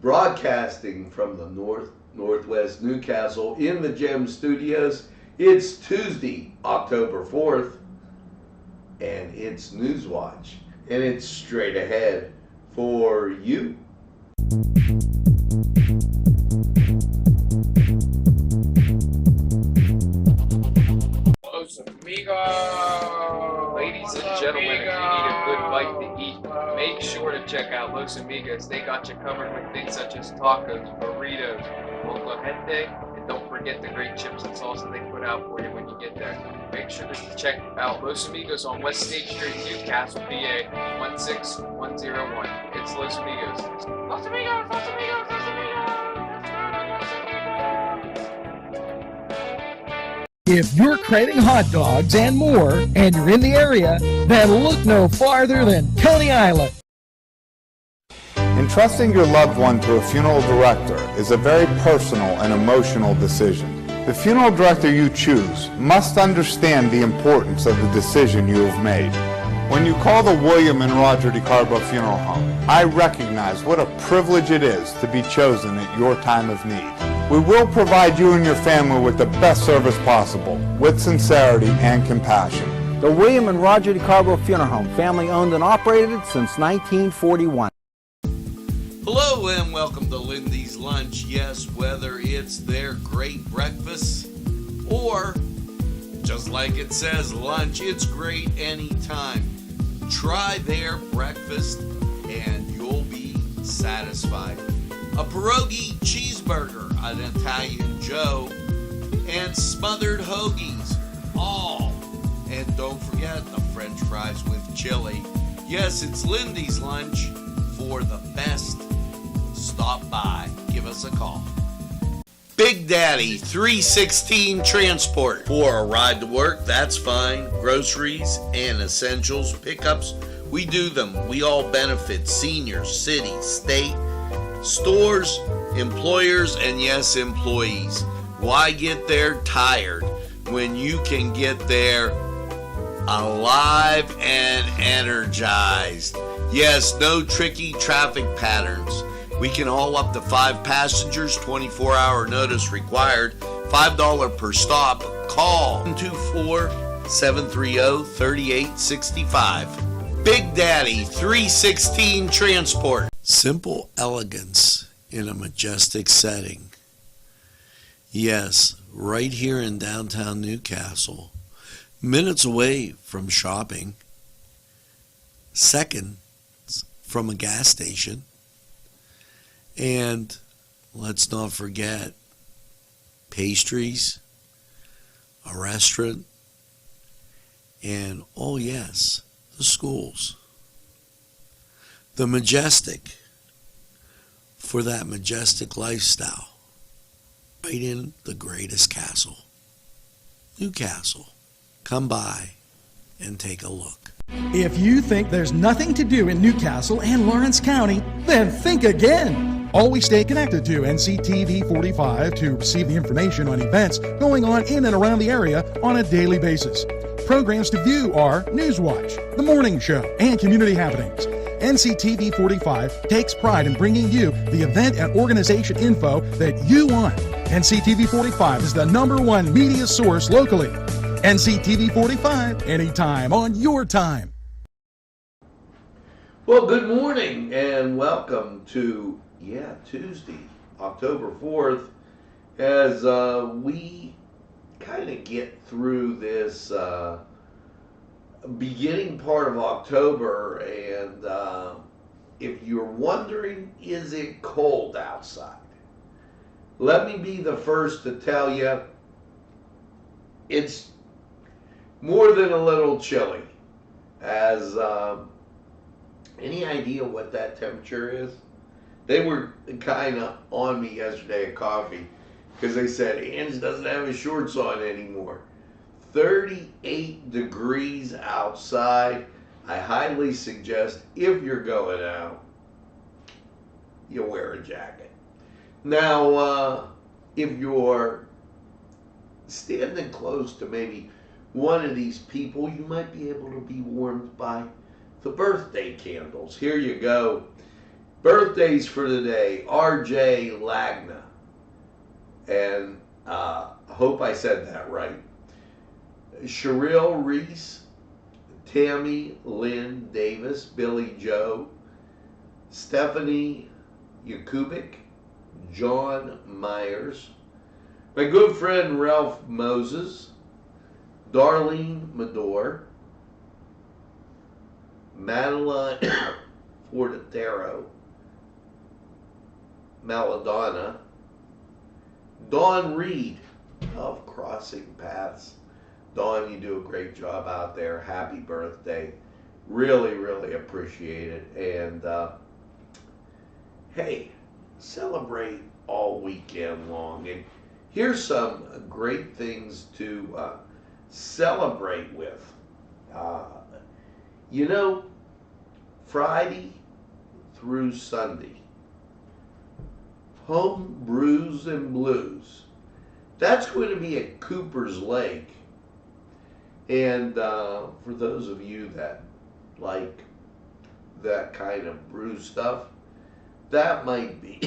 broadcasting from the Northwest Newcastle in the Gem Studios. It's Tuesday, October 4th, and it's Newswatch, and it's straight ahead for you. Los Amigos! Ladies and gentlemen, if you need a good bite to eat, make sure to check out Los Amigos. They got you covered with things such as tacos, burritos, molcajete, and don't forget the great chips and salsa they put out for you when you get there. Make sure to check out Los Amigos on West State Street, Newcastle, PA 16101. It's Los Amigos. Los Amigos! Los Amigos! Los Amigos! If you're craving hot dogs and more, and you're in the area, then look no farther than Coney Island. Entrusting your loved one to a funeral director is a very personal and emotional decision. The funeral director you choose must understand the importance of the decision you have made. When you call the William and Roger DeCarbo Funeral Home, I recognize what a privilege it is to be chosen at your time of need. We will provide you and your family with the best service possible, with sincerity and compassion. The William and Roger DeCarbo Funeral Home, family owned and operated since 1941. Hello and welcome to Lindy's Lunch. Yes, whether it's their great breakfast or, just like it says, lunch, it's great anytime. Try their breakfast and you'll be satisfied. A pierogi cheeseburger, an Italian Joe, and smothered hoagies, all. And don't forget the French fries with chili. Yes, it's Lindy's Lunch. For the best, stop by. Give us a call. Big Daddy 316 Transport. For a ride to work, that's fine. Groceries and essentials pickups, we do them. We all benefit seniors, city, state, stores, employers, and yes, employees. Why get there tired when you can get there alive and energized? Yes, no tricky traffic patterns. We can haul up to 5 passengers, 24-hour notice required, $5 per stop. Call 224-730-3865. Big Daddy 316 Transport. Simple elegance in a majestic setting. Yes, right here in downtown Newcastle, minutes away from shopping, seconds from a gas station, and let's not forget pastries, a restaurant, and oh yes, the schools. The majestic for that majestic lifestyle, right in the greatest castle, Newcastle. Come by and take a look. If you think there's nothing to do in Newcastle and Lawrence County, then think again. Always stay connected to NCTV45 to receive the information on events going on in and around the area on a daily basis. Programs to view are Newswatch, The Morning Show, and Community Happenings. NCTV45 takes pride in bringing you the event and organization info that you want. NCTV45 is the #1 media source locally. NCTV45, anytime on your time. Well, good morning and welcome to, Tuesday, October 4th, as we kind of get through this beginning part of October, and if you're wondering, is it cold outside? Let me be the first to tell you, it's more than a little chilly. As any idea what that temperature is? They were kind of on me yesterday at coffee because they said Ange doesn't have his shorts on anymore. 38 degrees outside. I highly suggest, if you're going out, you wear a jacket. Now, if you're standing close to maybe one of these people, you might be able to be warmed by the birthday candles. Here you go. Birthdays for today, R.J. Lagna. And I hope I said that right. Sherrill Reese, Tammy Lynn Davis, Billy Joe, Stephanie Yakubik, John Myers, my good friend Ralph Moses, Darlene Medor, Madeline Fortero, Maladonna, Dawn Reed of Crossing Paths. Dawn, you do a great job out there. Happy birthday. Really, really appreciate it. And hey, celebrate all weekend long. And here's some great things to celebrate with. You know, Friday through Sunday, Home Brews and Blues. That's going to be at Cooper's Lake. And for those of you that like that kind of brew stuff, that might be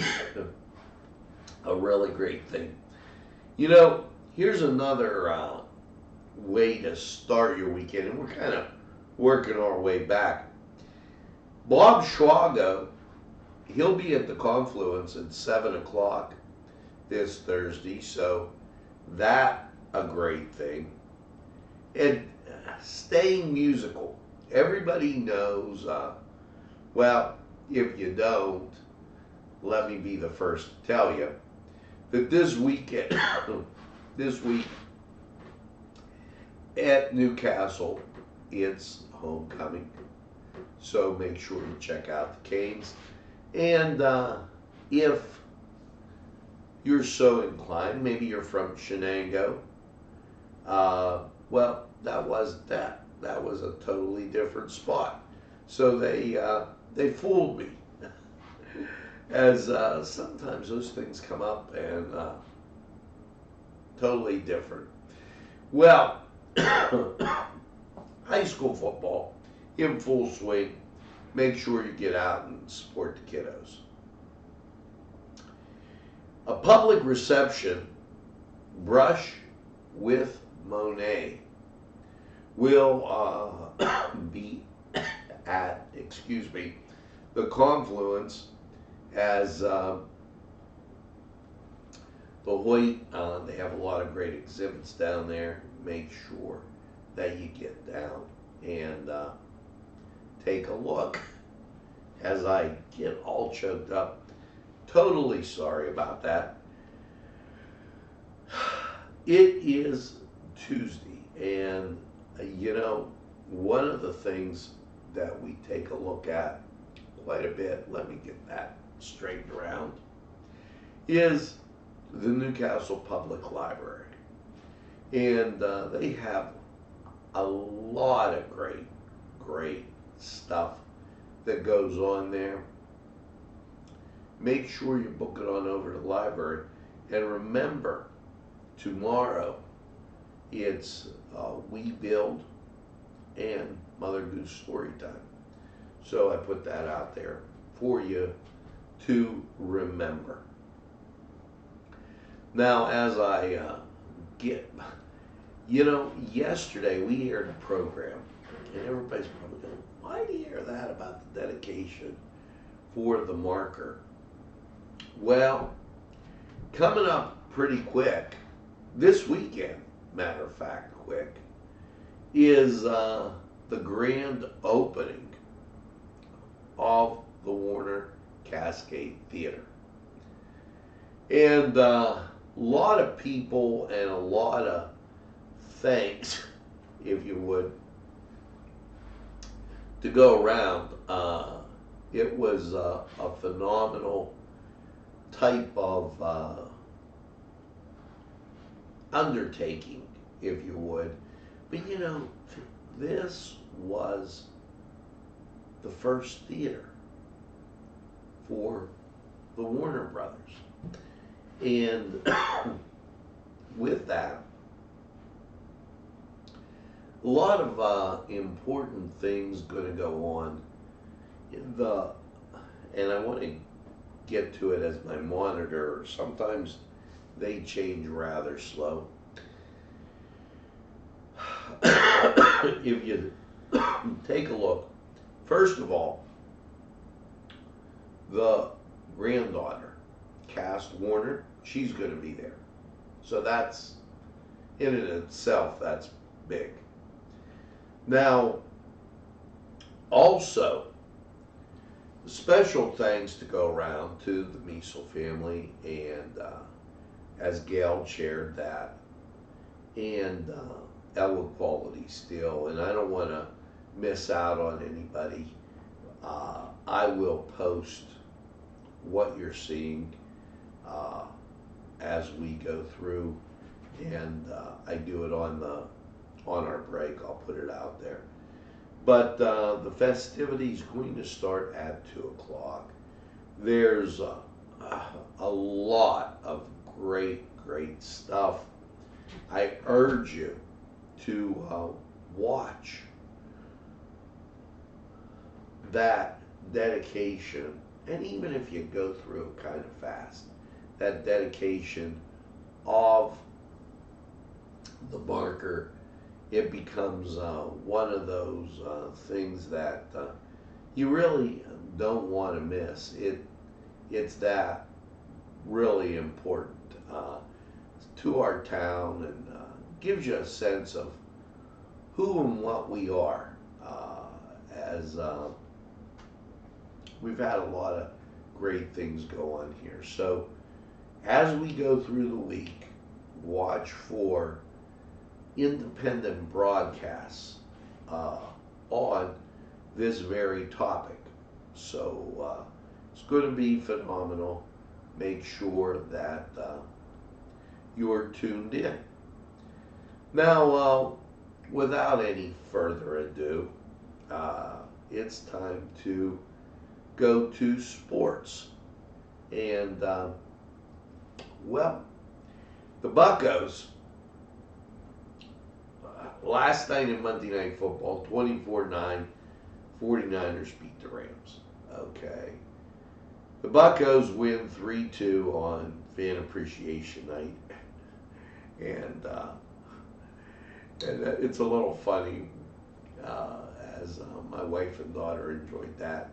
a really great thing. You know, here's another way to start your weekend, and we're kind of working our way back. Bob Schwago, he'll be at the Confluence at 7 o'clock this Thursday, so that's a great thing. And staying musical. Everybody knows, well, if you don't, let me be the first to tell you, that this weekend, this week at Newcastle, it's homecoming. So make sure you check out the Canes. And if you're so inclined, maybe you're from Shenango, well, that wasn't that. That was a totally different spot. So they fooled me. As sometimes those things come up and totally different. Well, high school football in full swing. Make sure you get out and support the kiddos. A public reception, Brush with Monet, will be at, the Confluence as the Hoyt. They have a lot of great exhibits down there. Make sure that you get down and take a look. As I get all choked up, totally sorry about that. It is Tuesday, and you know, one of the things that we take a look at quite a bit, let me get that straightened around, is the Newcastle Public Library. And they have a lot of great stuff that goes on there. Make sure you book it on over to the library. And remember, tomorrow it's We Build and Mother Goose Story Time. So I put that out there for you to remember. Now, as I get, you know, yesterday we aired a program, and everybody's probably going, why do you hear that about the dedication for the marker? Well, coming up pretty quick, this weekend, matter of fact, quick, is the grand opening of the Warner Cascade Theater. And a lot of people and a lot of thanks, if you would, to go around. It was a phenomenal type of undertaking, if you would. But you know, this was the first theater for the Warner Brothers. And with that, a lot of important things going to go on. and I want to get to it as my monitor. Sometimes they change rather slow. If you take a look, first of all, the granddaughter, Cass Warner, she's going to be there. So that's, in and of itself, that's big. Now, also, special thanks to go around to the Measle family, and as Gail shared that, and Ella Quality Steel, and I don't want to miss out on anybody. I will post what you're seeing as we go through, and I do it on our break. I'll put it out there. But the festivities going to start at 2 o'clock. There's a lot of great stuff. I urge you to watch that dedication, and even if you go through it kind of fast, that dedication of the marker, it becomes one of those things that you really don't want to miss. It's that really important to our town, and gives you a sense of who and what we are. As we've had a lot of great things go on here. So as we go through the week, watch for independent broadcasts on this very topic. So it's going to be phenomenal. Make sure that you're tuned in. Now, without any further ado, it's time to go to sports. And, well, the Buccos, last night in Monday Night Football, 24-9, 49ers beat the Rams. Okay. The Buccos win 3-2 on Fan Appreciation Night. And it's a little funny, as my wife and daughter enjoyed that.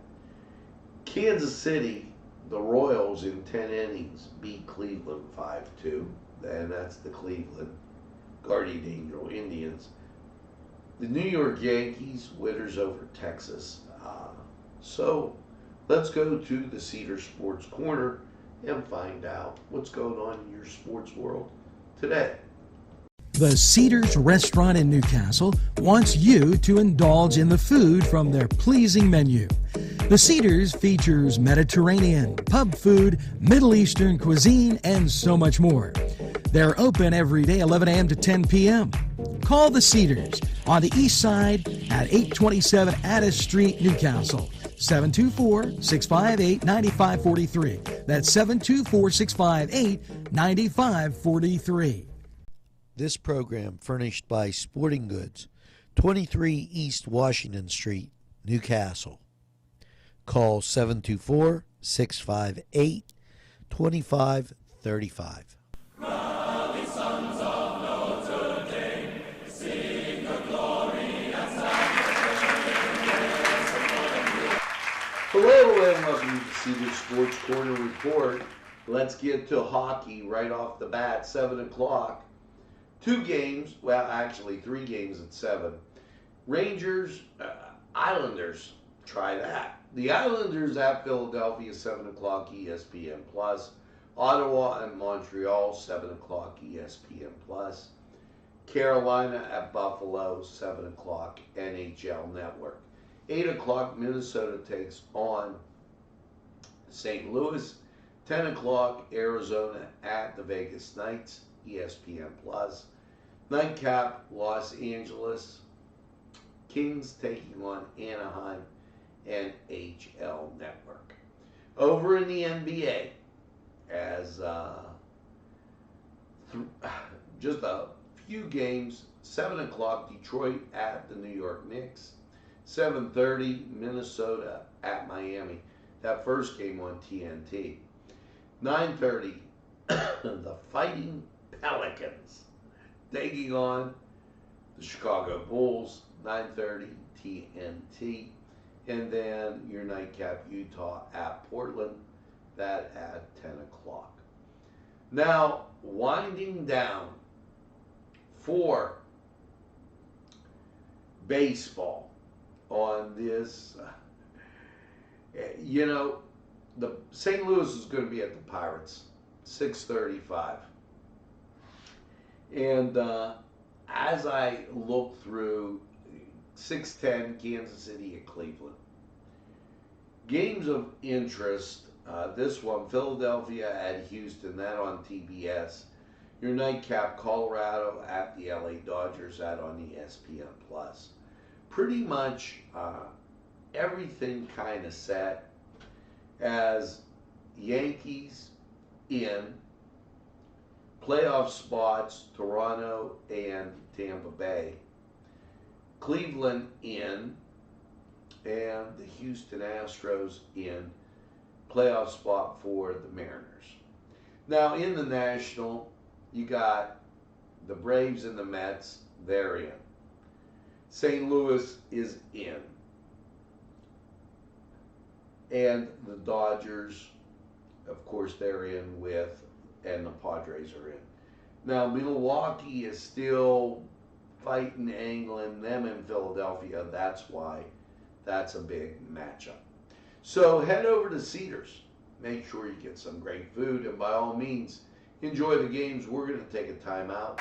Kansas City, the Royals in 10 innings beat Cleveland 5-2. And that's the Cleveland Guardian Angel Indians. The New York Yankees, winners over Texas. So let's go to the Cedar Sports Corner and find out what's going on in your sports world today. The Cedars Restaurant in Newcastle wants you to indulge in the food from their pleasing menu. The Cedars features Mediterranean, pub food, Middle Eastern cuisine, and so much more. They're open every day 11 a.m. to 10 p.m. Call the Cedars on the east side at 827 Addis Street, Newcastle. 724-658-9543. That's 724-658-9543. This program furnished by Sporting Goods, 23 East Washington Street, Newcastle. Call 724-658-2535. Hello and welcome to the Cedar Sports Corner Report. Let's get to hockey right off the bat, 7 o'clock. 2 games, well actually 3 games at 7. Rangers, Islanders, try that. The Islanders at Philadelphia, 7 o'clock ESPN+. Ottawa and Montreal, 7 o'clock ESPN+. Carolina at Buffalo, 7 o'clock NHL Network. 8 o'clock, Minnesota takes on St. Louis. 10 o'clock, Arizona at the Vegas Knights, ESPN+. Nightcap, Los Angeles Kings taking on Anaheim and HL Network. Over in the NBA, as just a few games, 7 o'clock, Detroit at the New York Knicks. 7:30, Minnesota at Miami. that first game on TNT. 9:30, the Fighting Pelicans taking on the Chicago Bulls. 9:30 TNT. And then your nightcap, Utah at Portland. That at 10 o'clock. Now, winding down for baseball on this, the St. Louis is going to be at the Pirates, 6:35. And as I look through 6:10, Kansas City at Cleveland. Games of interest, this one, Philadelphia at Houston, that on TBS. Your nightcap, Colorado at the LA Dodgers, that on ESPN+. Pretty much everything kind of set as Yankees in playoff spots, Toronto and Tampa Bay. Cleveland in, and the Houston Astros in playoff spot for the Mariners. Now in the National, you got the Braves and the Mets, they're in. St. Louis is in. And the Dodgers, of course, they're in with, and the Padres are in. Now Milwaukee is still fighting England, them in Philadelphia. That's why that's a big matchup. So head over to Cedars. Make sure you get some great food, and by all means, enjoy the games. We're going to take a timeout.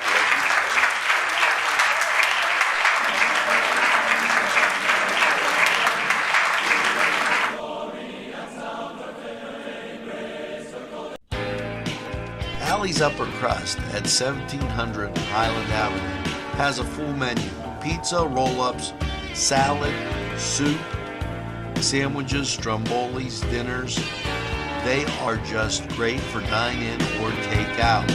Allie's Upper Crust at 1700 Highland Avenue has a full menu: pizza, roll-ups, salad, soup, sandwiches, strombolis, dinners. They are just great for dine-in or take-out.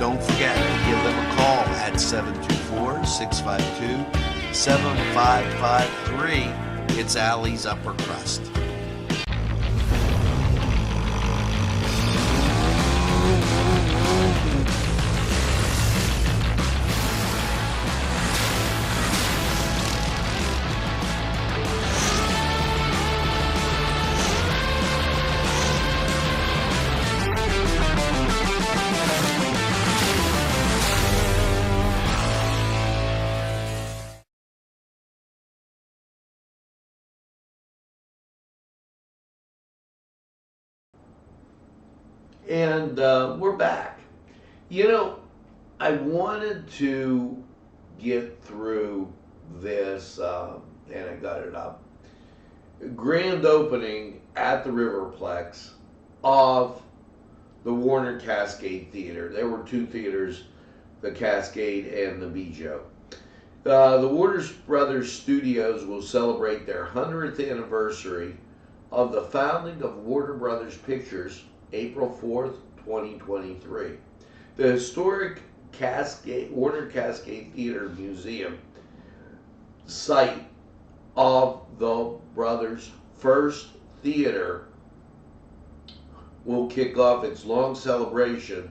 Don't forget to give them a call at 724-652-7553. It's Allie's Upper Crust. And we're back. I wanted to get through this, and I got it up. Grand opening at the Riverplex of the Warner Cascade Theater. There were two theaters, the Cascade and the Bijou. The Warner Brothers Studios will celebrate their 100th anniversary of the founding of Warner Brothers Pictures, April 4th, 2023. The historic Warner Cascade Theater Museum, site of the brothers' first theater, will kick off its long celebration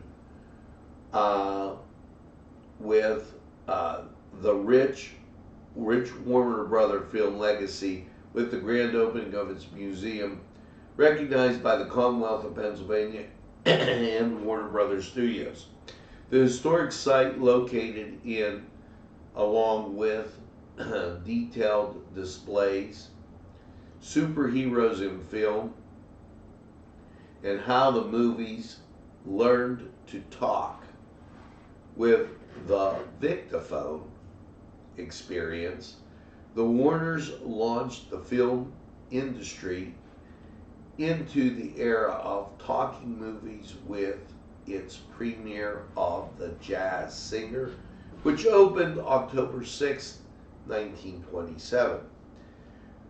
with the rich Warner Brother film legacy, with the grand opening of its museum, recognized by the Commonwealth of Pennsylvania and Warner Brothers Studios. The historic site, located in, along with detailed displays, superheroes in film, and how the movies learned to talk, with the Victophone experience, the Warners launched the film industry into the era of talking movies with its premiere of The Jazz Singer, which opened October 6, 1927.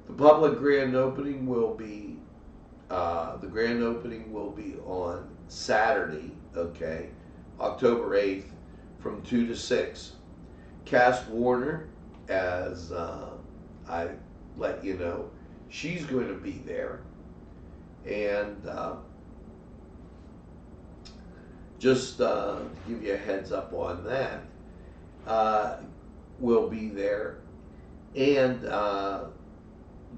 The public grand opening will be on Saturday, October 8th, from 2 to 6. Cass Warner, as I let you know, she's going to be there. And just to give you a heads up on that, will be there. And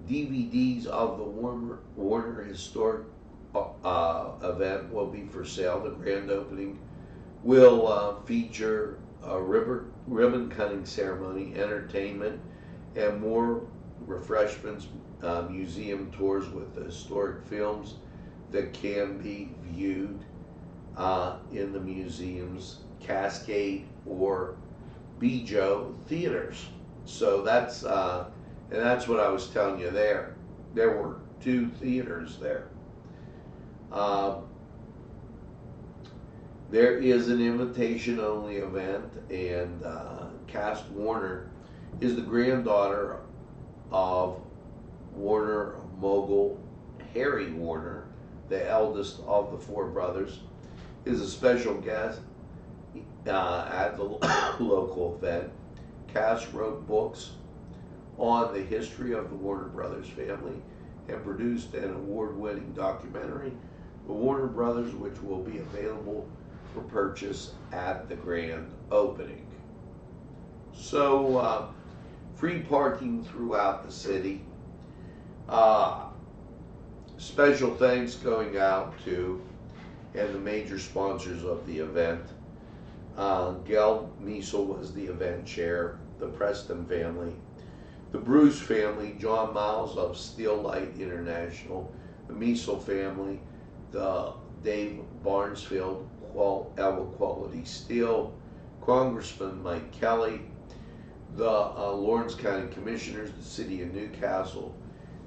DVDs of the Warner Historic event will be for sale. The grand opening will feature a ribbon cutting ceremony, entertainment, and more refreshments, museum tours with the historic films that can be viewed in the museum's Cascade or Bijo theaters. So that's and that's what I was telling you there. There were 2 theaters there. There is an invitation-only event, and Cass Warner is the granddaughter of Warner mogul Harry Warner, the eldest of the 4 brothers, is a special guest at the local event. Cass wrote books on the history of the Warner Brothers family and produced an award-winning documentary, The Warner Brothers, which will be available for purchase at the grand opening. So, free parking throughout the city. Special thanks going out to and the major sponsors of the event. Gail Meisel was the event chair, the Preston family, the Bruce family, John Miles of Steel Light International, the Meisel family, the Dave Barnesfield, Elva Quality Steel, Congressman Mike Kelly, the Lawrence County Commissioners, the City of Newcastle,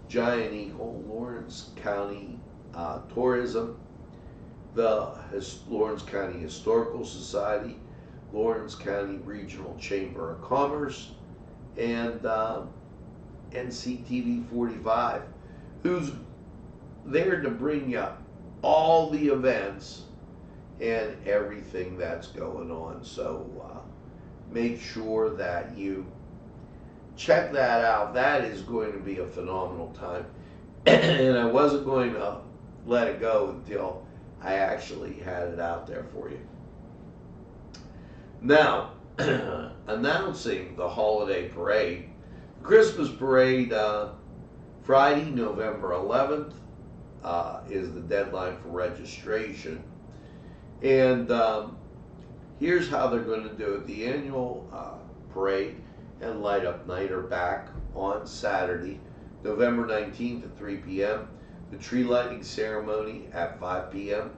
Giant Eagle, Lawrence County Tourism, the Lawrence County Historical Society, Lawrence County Regional Chamber of Commerce, and NCTV45, who's there to bring you all the events and everything that's going on. So make sure that you check that out. That is going to be a phenomenal time. And I wasn't going to let it go until I actually had it out there for you. Now, announcing the holiday parade. Christmas parade, Friday, November 11th, is the deadline for registration. And here's how they're going to do it. The annual parade and light up night are back on Saturday, November 19th at 3 p.m. The tree lighting ceremony at 5 p.m.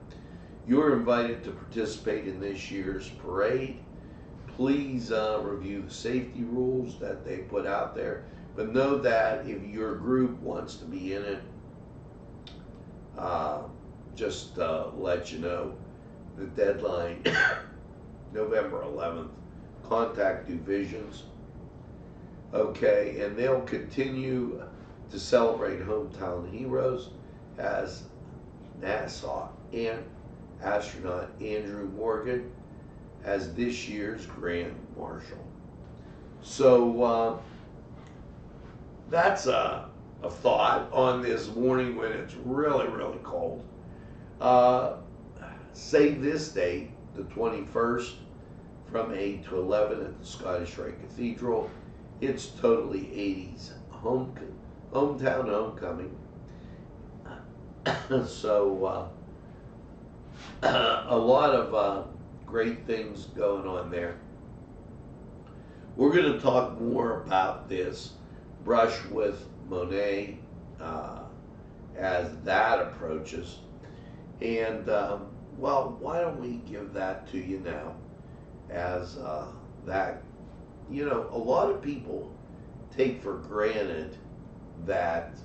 You're invited to participate in this year's parade. Please review the safety rules that they put out there. But know that if your group wants to be in it, just let you know the deadline, November 11th. Contact Divisions. Okay, and they'll continue to celebrate hometown heroes as NASA and astronaut Andrew Morgan as this year's Grand Marshal. So that's a thought on this morning when it's really, really cold. Save this date, the 21st, from 8 to 11 at the Scottish Rite Cathedral. It's totally 80s hometown homecoming. So a lot of great things going on there. We're going to talk more about this brush with Monet as that approaches. And, well, why don't we give that to you now as that, you know, a lot of people take for granted that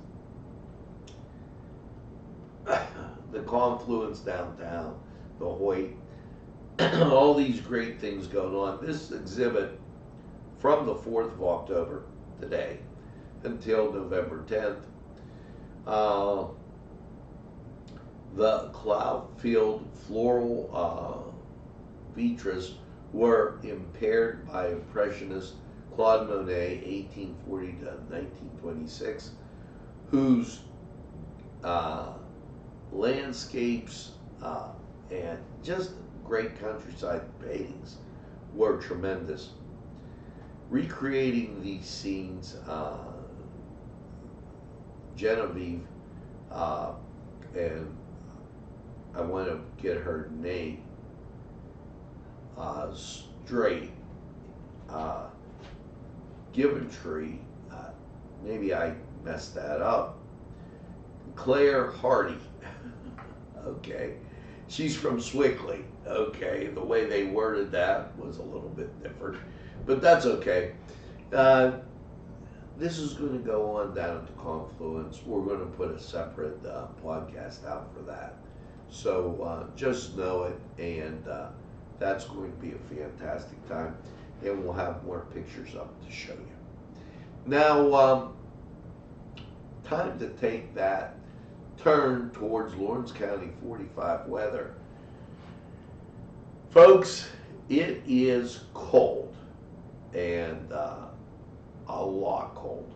the Confluence downtown, the Hoyt, all these great things going on. This exhibit from the 4th of October, today, until November 10th, the Cloudfield floral vitras were impaired by Impressionist Claude Monet, 1840 to 1926, whose landscapes and just great countryside paintings were tremendous. Recreating these scenes, Genevieve, and I want to get her name straight, Giventree, maybe I messed that up, Claire Hardy, okay, she's from Swickley, okay, the way they worded that was a little bit different, but that's okay. This is going to go on down at the Confluence. We're going to put a separate podcast out for that, so just know it, and that's going to be a fantastic time, and we'll have more pictures up to show you. Now, time to take that turn towards Lawrence County 45 weather. Folks, it is cold, and a lot cold.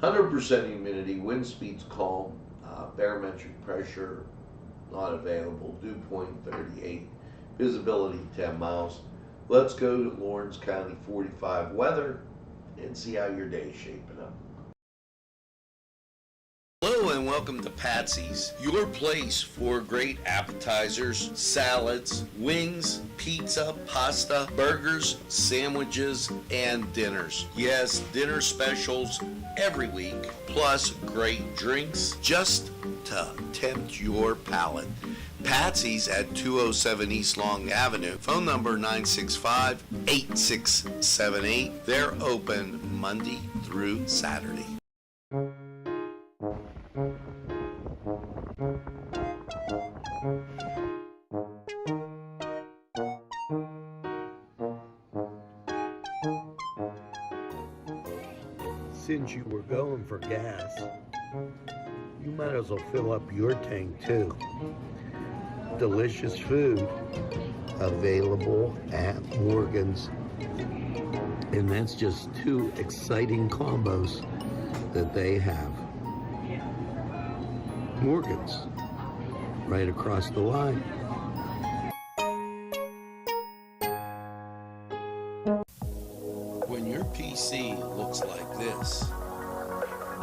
100% humidity, wind speeds calm, barometric pressure not available, dew point 38, visibility 10 miles. Let's go to Lawrence County 45 weather and see how your day is shaping up. Hello and welcome to Patsy's, your place for great appetizers, salads, wings, pizza, pasta, burgers, sandwiches, and dinners. Yes, dinner specials every week, plus great drinks just to tempt your palate. Patsy's at 207 East Long Avenue. Phone number 965-8678. They're open Monday through Saturday. Since you were going for gas, you might as well fill up your tank too. Delicious food available at Morgan's. And that's just two exciting combos that they have. Morgan's, right across the line. When your PC looks like this,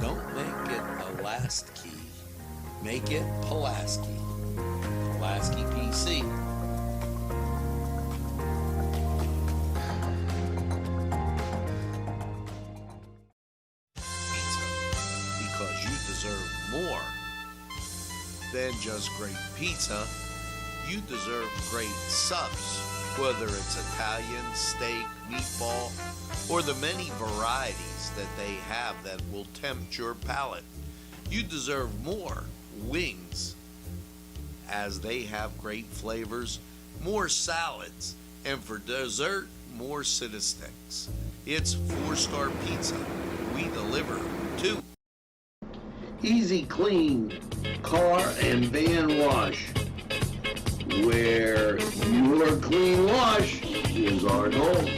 don't make it a last key. Make it Pulaski. Pulaski PC. Pizza. Because you deserve more than just great pizza. You deserve great subs. Whether it's Italian, steak, meatball, or the many varieties that they have that will tempt your palate. You deserve more wings, as they have great flavors, more salads, and for dessert, more Cita Sticks. It's 4-star pizza. We deliver too. Easy Clean Car and Van Wash, where your clean wash is our goal.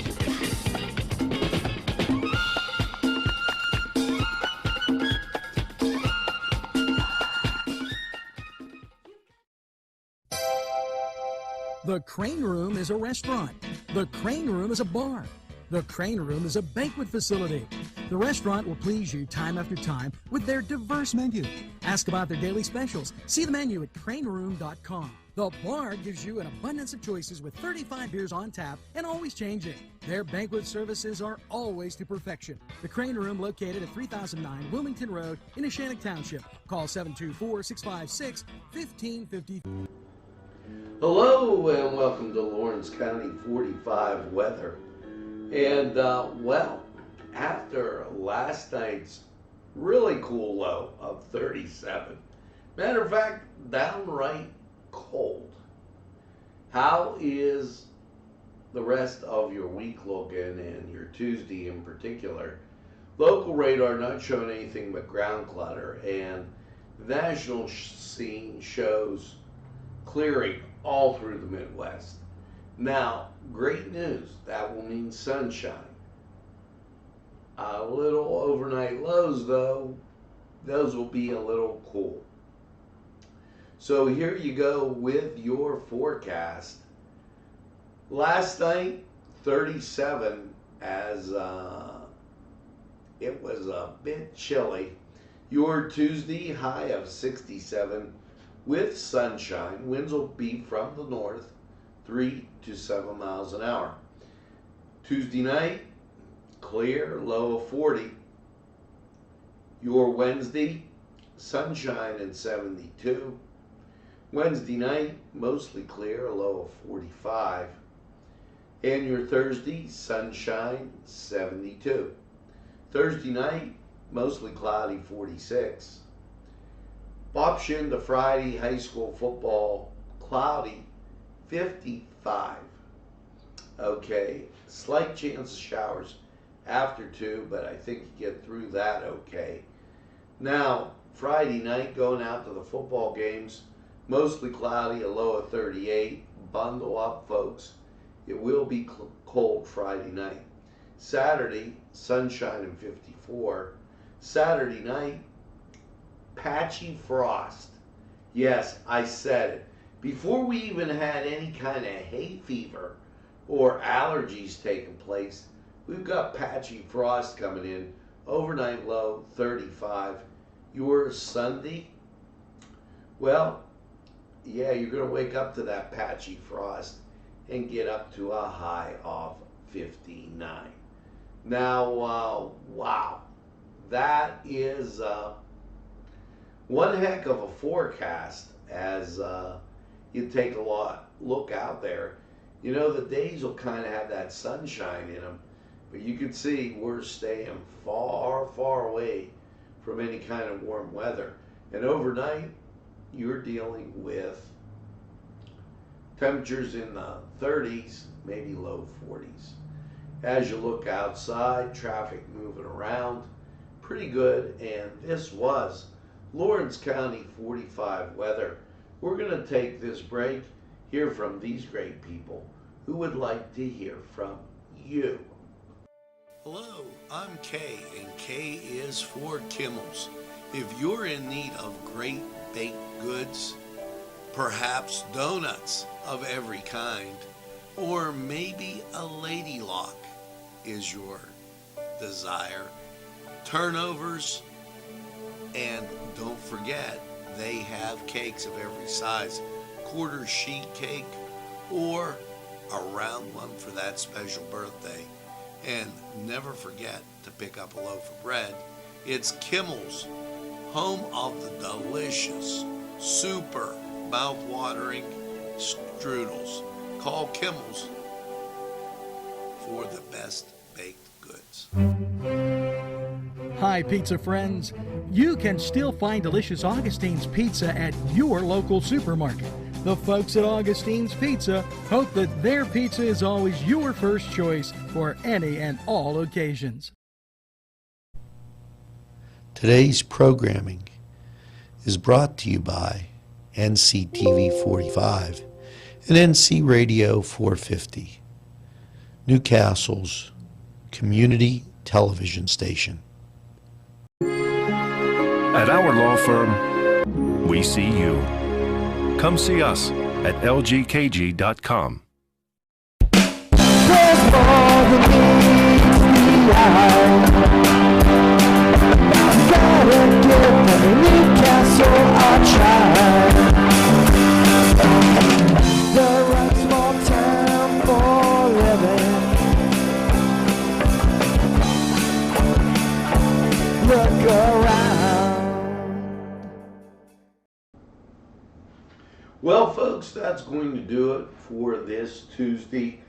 The Crane Room is a restaurant. The Crane Room is a bar. The Crane Room is a banquet facility. The restaurant will please you time after time with their diverse menu. Ask about their daily specials. See the menu at craneroom.com. The bar gives you an abundance of choices with 35 beers on tap and always changing. Their banquet services are always to perfection. The Crane Room, located at 3009 Wilmington Road in Ashannock Township. Call 724-656-1550. Hello and welcome to Lawrence County 45 weather. And well, after last night's really cool low of 37, matter of fact, downright cold, how is the rest of your week looking, and your Tuesday in particular? Local radar not showing anything but ground clutter, and the national scene shows clearing all through the Midwest. Now, great news, that will mean sunshine. A little overnight lows though, those will be a little cool. So here you go with your forecast. Last night, 37, as it was a bit chilly. Your Tuesday, high of 67 with sunshine. Winds will be from the north, 3 to 7 miles an hour. Tuesday night, clear, low of 40. Your Wednesday, sunshine and 72. Wednesday night, mostly clear, a low of 45. And your Thursday, sunshine, 72. Thursday night, mostly cloudy, 46. Option to Friday, high school football, cloudy, 55. Okay, slight chance of showers after 2, but I think you get through that okay. Now, Friday night, going out to the football games, mostly cloudy, a low of 38. Bundle up, folks. It will be cold Friday night. Saturday, sunshine and 54. Saturday night, patchy frost. Yes, I said it. Before we even had any kind of hay fever or allergies taking place, we've got patchy frost coming in. Overnight low, 35. Your Sunday, well, yeah, you're going to wake up to that patchy frost and get up to a high of 59. Now, wow, that is one heck of a forecast as you take a look out there. You know, the days will kind of have that sunshine in them, but you can see we're staying far, far away from any kind of warm weather. And overnight, you're dealing with temperatures in the 30s, maybe low 40s. As you look outside, traffic moving around, pretty good. And this was Lawrence County 45 weather. We're going to take this break, hear from these great people who would like to hear from you. Hello, I'm Kay, and K is for Kimmel's. If you're in need of great baked goods, perhaps donuts of every kind, or maybe a lady lock is your desire, turnovers, and don't forget, they have cakes of every size, quarter sheet cake or a round one for that special birthday. And never forget to pick up a loaf of bread. It's Kimmel's, home of the delicious, super mouth-watering strudels. Call Kimmel's for the best baked goods. Hi, pizza friends. You can still find delicious Augustine's Pizza at your local supermarket. The folks at Augustine's Pizza hope that their pizza is always your first choice for any and all occasions. Today's programming is brought to you by NCTV45 and NC Radio 450, Newcastle's community television station. At our law firm, we see you. Come see us at lgkg.com. There's more than meets the eye. Gotta give Newcastle a try. The right small town for living. Look around. Well, folks, that's going to do it for this Tuesday,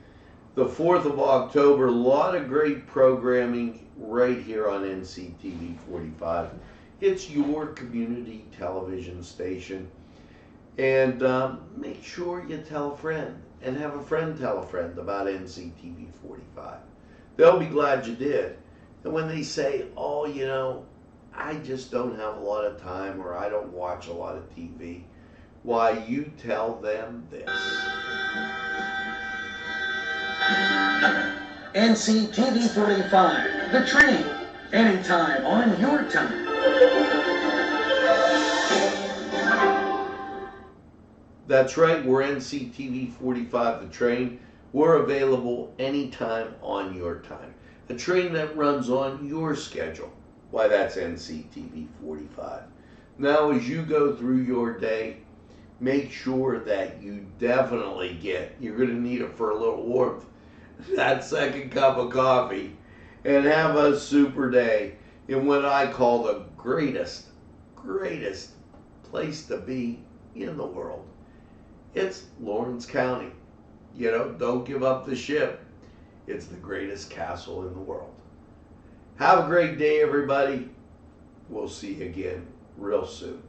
the 4th of October. A lot of great programming right here on NCTV45. It's your community television station. And make sure you tell a friend and have a friend tell a friend about NCTV45. They'll be glad you did. And when they say, oh, you know, I just don't have a lot of time or I don't watch a lot of TV, why, you tell them this. NCTV45, the train, anytime on your time. That's right, we're NCTV45, the train. We're available anytime on your time. A train that runs on your schedule. Why, that's NCTV45. Now, as you go through your day, make sure that you definitely you're going to need it for a little warmth, that second cup of coffee, and have a super day in what I call the greatest place to be in the world. It's Lawrence County. You know, don't give up the ship. It's the greatest castle in the world. Have a great day, everybody. We'll see you again real soon.